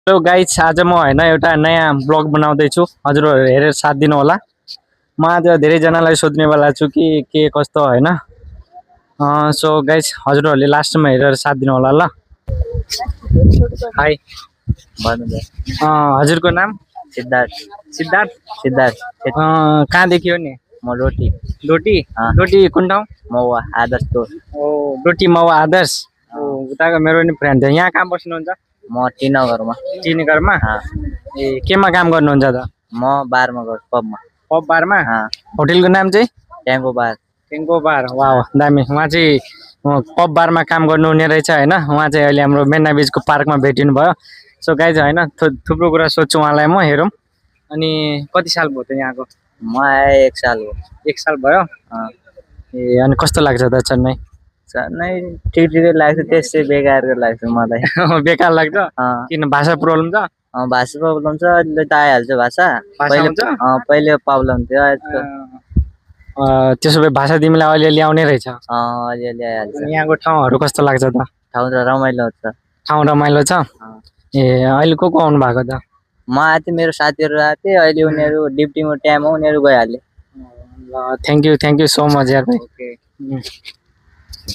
Hello guys, आज म होइन एउटा नयाँ ब्लग बनाउँदैछु। हजुरहरू हेरेर साथ दिनु होला। म आज धेरैजनालाई सोध्नेवाला छु कि के कस्तो होइन। सो गाइस, हजुरहरूले लास्टमा हेरेर साथ दिनु होला ल। हाई, हजुरको नाम? सिद्धार्थ। सिद्धार्थ? सिद्धार्थ कहाँदेखि हो नि? म रोटी डोटी? डोटी कुन ठाउँ? मौवा आदर्श तो डोटी मौवा आदर्श। उताको मेरो नि फ्रेन्ड थियो। यहाँ कहाँ बस्नुहुन्छ? म टीनगरमा। टीनगरमा? ए, केमा काम गर्नुहुन्छ त? म बारमा गर्छु, पबमा। पब बारमा? होटेलको नाम चाहिँ? ट्याङ्गो बार। ट्याङ्गो बार। वाह, दामी। उहाँ चाहिँ पब बारमा काम गर्नु हुने रहेछ होइन। उहाँ चाहिँ अहिले हाम्रो मेन्ना बिचको पार्कमा भेटिनु भयो। सो गाइज होइन, थुप्रो कुरा सोध्छु उहाँलाई म। हेरौँ। अनि कति साल भयो त यहाँको? म आएँ 1 साल हो। 1 साल भयो? ए, अनि कस्तो लाग्छ त चेन्नई? चेन्नई ठिकै लाग्छ, त्यसै बेकारको लाग्छ मलाई। बेकार लाग्छ? किन, भाषा प्रब्लम छ? भाषा प्रब्लम छ, अहिले त आइहाल्छ भाषा। पहिले प्रब्लम थियो। त्यसो भए भाषा तिमीलाई अलिअलि आउने रहेछ? अलिअलि आइहाल्छ। यहाँको ठाउँहरू कस्तो लाग्छ त? ठाउँ त रमाइलो छ। ठाउँ रमाइलो छ? ए, अहिले को आउनु भएको त? म आएको थिएँ, मेरो साथीहरू आएको थिए। अहिले उनीहरू ड्युटीमा टाइम हो, उनीहरू गइहाल्यो। ल, थ्याङ्क यू सो मच यार भाइ।